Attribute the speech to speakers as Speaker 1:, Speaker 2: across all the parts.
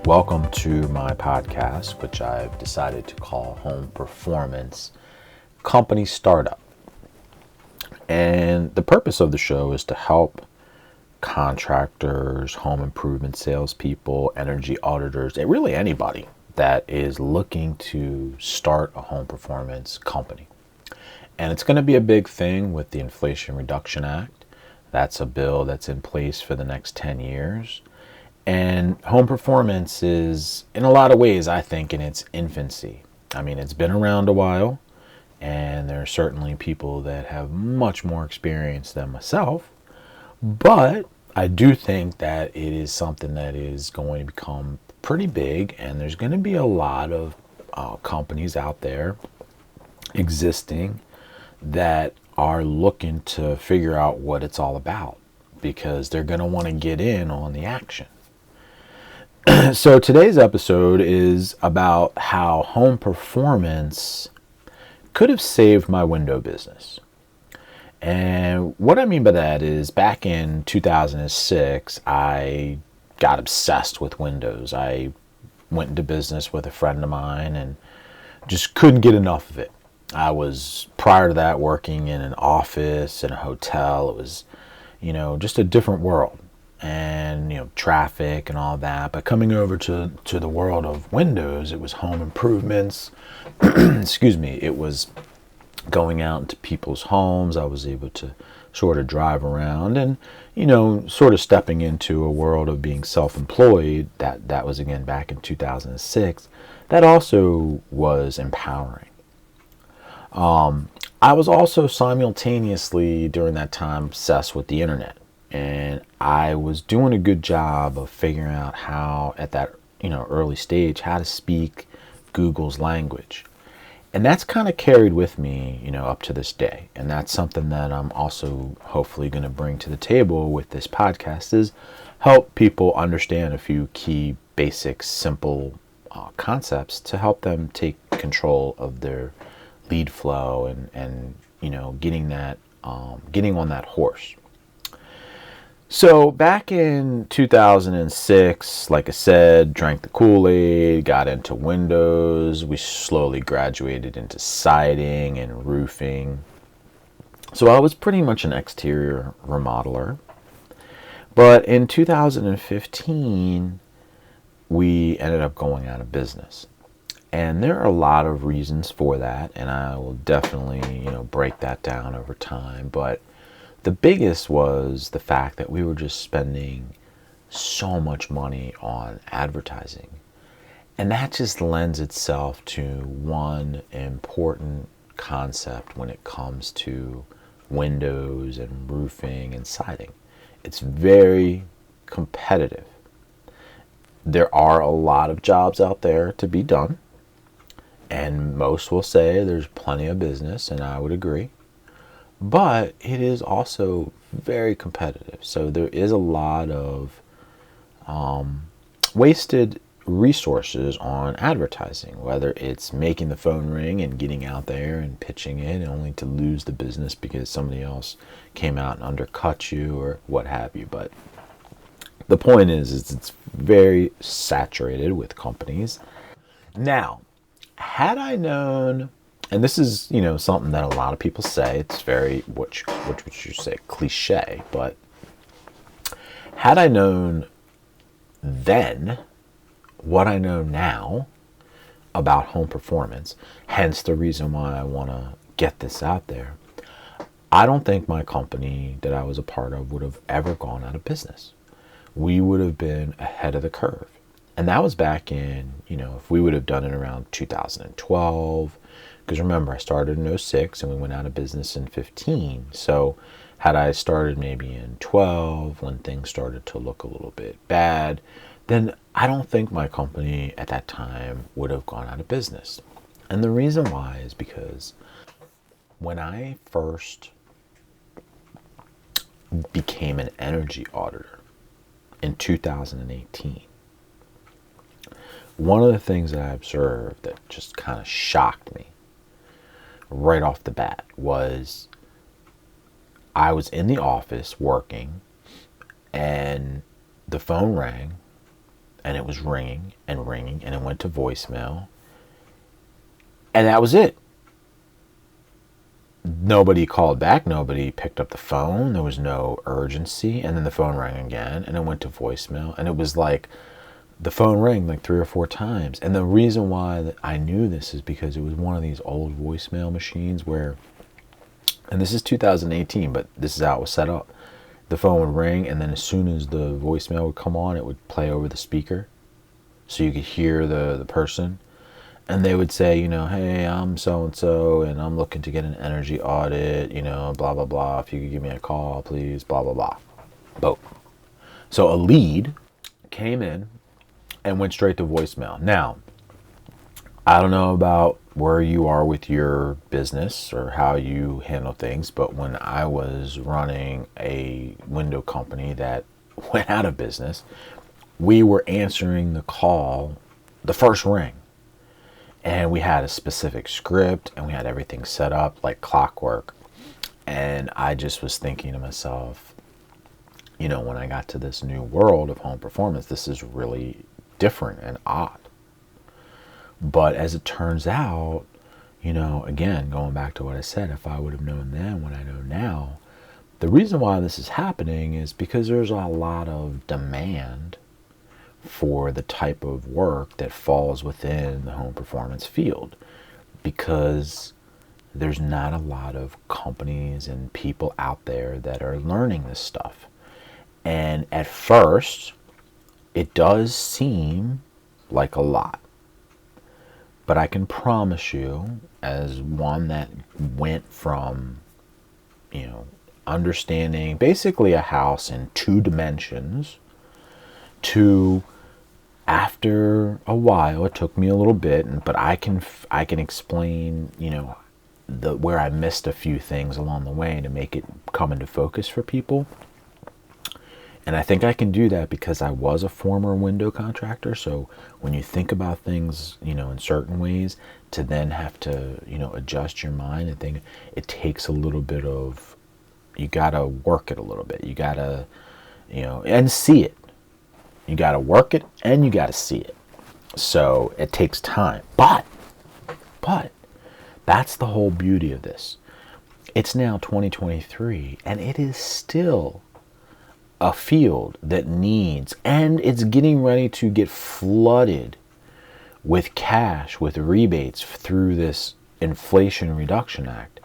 Speaker 1: Welcome to my podcast, which I've decided to call Home Performance Company Startup. And the purpose of the show is to help contractors, home improvement salespeople, energy auditors, and really anybody that is looking to start a home performance company. And it's going to be a big thing with the Inflation Reduction Act. That's a bill that's in place for the next 10 years. And home performance is, in a lot of ways, I think, in its infancy. I mean, it's been around a while, and there are certainly people that have much more experience than myself. But I do think that it is something that is going to become pretty big, and there's going to be a lot of companies out there existing that are looking to figure out what it's all about, because they're going to want to get in on the action. So today's episode is about how home performance could have saved my window business. And what I mean by that is back in 2006, I got obsessed with windows. I went into business with a friend of mine and just couldn't get enough of it. I was, prior to that, working in an office, in a hotel. It was, just a different world. And traffic and all that, but coming over to the world of windows, it was home improvements. It was going out into people's homes. I was able to sort of drive around and sort of stepping into a world of being self-employed. That was again back in 2006. That also was empowering. I was also simultaneously during that time obsessed with the internet. And I was doing a good job of figuring out how, at that early stage, how to speak Google's language. And that's kind of carried with me, up to this day. And that's something that I'm also hopefully going to bring to the table with this podcast, is help people understand a few key, basic, simple concepts to help them take control of their lead flow and getting on that horse. So back in 2006, like I said, drank the Kool-Aid, got into windows. We slowly graduated into siding and roofing. So I was pretty much an exterior remodeler. But in 2015, we ended up going out of business. And there are a lot of reasons for that, and I will definitely, break that down over time. But the biggest was the fact that we were just spending so much money on advertising. And that just lends itself to one important concept when it comes to windows and roofing and siding. It's very competitive. There are a lot of jobs out there to be done, and most will say there's plenty of business, and I would agree. But it is also very competitive. So there is a lot of wasted resources on advertising, whether it's making the phone ring and getting out there and pitching it only to lose the business because somebody else came out and undercut you or what have you. But the point is it's very saturated with companies. Now, had I known, and this is, something that a lot of people say, it's very, what would you say, cliche, but had I known then what I know now about home performance, hence the reason why I want to get this out there, I don't think my company that I was a part of would have ever gone out of business. We would have been ahead of the curve. And that was back in, if we would have done it around 2012, because remember, I started in 2006 and we went out of business in 2015. So had I started maybe in 2012 when things started to look a little bit bad, then I don't think my company at that time would have gone out of business. And the reason why is because when I first became an energy auditor in 2018, one of the things that I observed that just kind of shocked me right off the bat was I was in the office working and the phone rang and it was ringing and ringing, and it went to voicemail, and that was it. Nobody called back. Nobody picked up the phone. There was no urgency. And then the phone rang again, and it went to voicemail. And it was like the phone rang like 3 or 4 times. And the reason why I knew this is because it was one of these old voicemail machines where, and this is 2018, but this is how it was set up. The phone would ring, and then as soon as the voicemail would come on, it would play over the speaker, so you could hear the person. And they would say, hey, I'm so-and-so, and I'm looking to get an energy audit, blah, blah, blah. If you could give me a call, please, blah, blah, blah. Boom. So a lead came in and went straight to voicemail. Now, I don't know about where you are with your business or how you handle things, but when I was running a window company that went out of business, we were answering the call, the first ring. And we had a specific script, and we had everything set up like clockwork. And I just was thinking to myself, when I got to this new world of home performance, this is really different and odd. But as it turns out, again, going back to what I said, if I would have known then what I know now, the reason why this is happening is because there's a lot of demand for the type of work that falls within the home performance field, because there's not a lot of companies and people out there that are learning this stuff. And at first, it does seem like a lot. But I can promise you, as one that went from, understanding basically a house in 2 dimensions to, after a while, it took me a little bit, but I can explain, where I missed a few things along the way to make it come into focus for people. And I think I can do that because I was a former window contractor. So when you think about things, in certain ways, to then have to, adjust your mind and think, it takes a little bit of, you got to work it a little bit. You got to, and see it. You got to work it and you got to see it. So it takes time. But that's the whole beauty of this. It's now 2023, and it is still a field that needs, and it's getting ready to get flooded with cash, with rebates through this Inflation Reduction Act.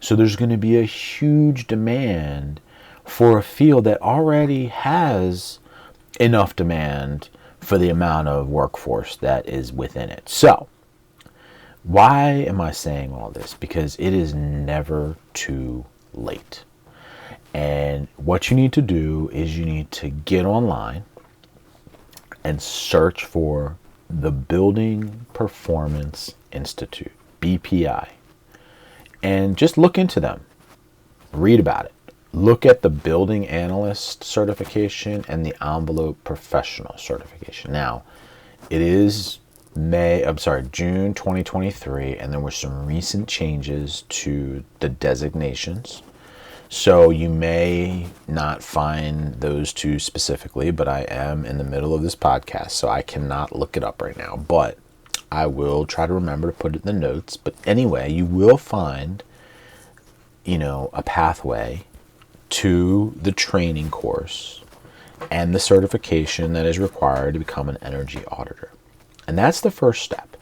Speaker 1: So there's going to be a huge demand for a field that already has enough demand for the amount of workforce that is within it. So why am I saying all this? Because it is never too late. And what you need to do is you need to get online and search for the Building Performance Institute, BPI, and just look into them. Read about it. Look at the Building Analyst certification and the Envelope Professional certification. Now, it is June 2023, and there were some recent changes to the designations. So you may not find those two specifically, but I am in the middle of this podcast, so I cannot look it up right now. But I will try to remember to put it in the notes. But anyway, you will find, a pathway to the training course and the certification that is required to become an energy auditor. And that's the first step.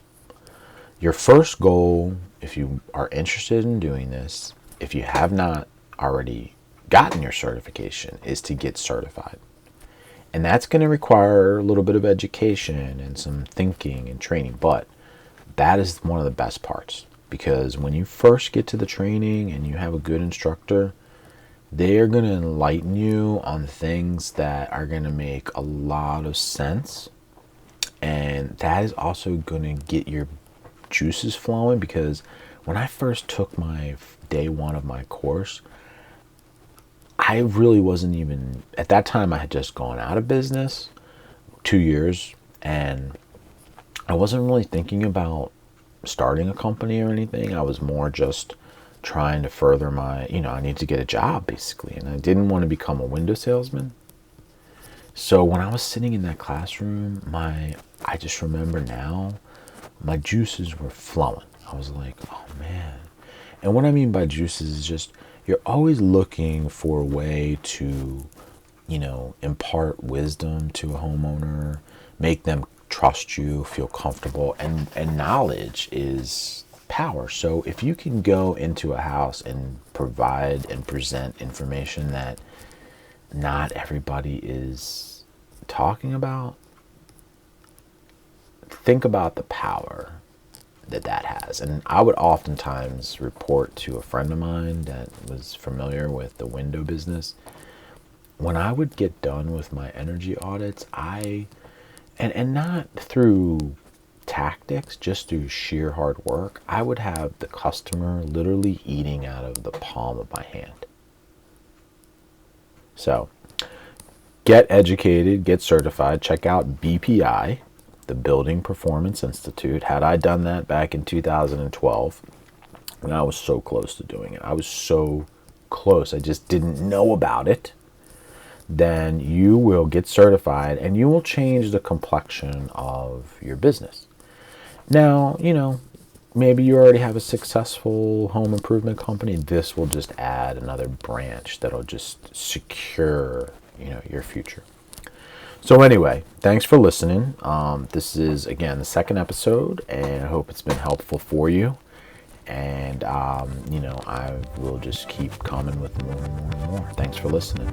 Speaker 1: Your first goal, if you are interested in doing this, if you have not already gotten your certification, is to get certified. And that's going to require a little bit of education and some thinking and training, but that is one of the best parts, because when you first get to the training and you have a good instructor, they are going to enlighten you on things that are going to make a lot of sense, and that is also going to get your juices flowing. Because when I first took my day one of my course, I really wasn't even, at that time I had just gone out of business 2 years, and I wasn't really thinking about starting a company or anything. I was more just trying to further my, I need to get a job basically, and I didn't want to become a window salesman. So when I was sitting in that classroom, I just remember now, my juices were flowing. I was like, oh man. And what I mean by juices is just, you're always looking for a way to, impart wisdom to a homeowner, make them trust you, feel comfortable, and knowledge is power. So if you can go into a house and provide and present information that not everybody is talking about, think about the power that has. And I would oftentimes report to a friend of mine that was familiar with the window business. When I would get done with my energy audits, and not through tactics, just through sheer hard work, I would have the customer literally eating out of the palm of my hand. So get educated, get certified, check out BPI, the Building Performance Institute. Had I done that back in 2012, and I was so close to doing it, I was so close, I just didn't know about it, then you will get certified and you will change the complexion of your business. Now, maybe you already have a successful home improvement company. This will just add another branch that'll just secure, your future. So anyway, thanks for listening. This is, again, the second episode, and I hope it's been helpful for you. And, I will just keep coming with more and more and more. Thanks for listening.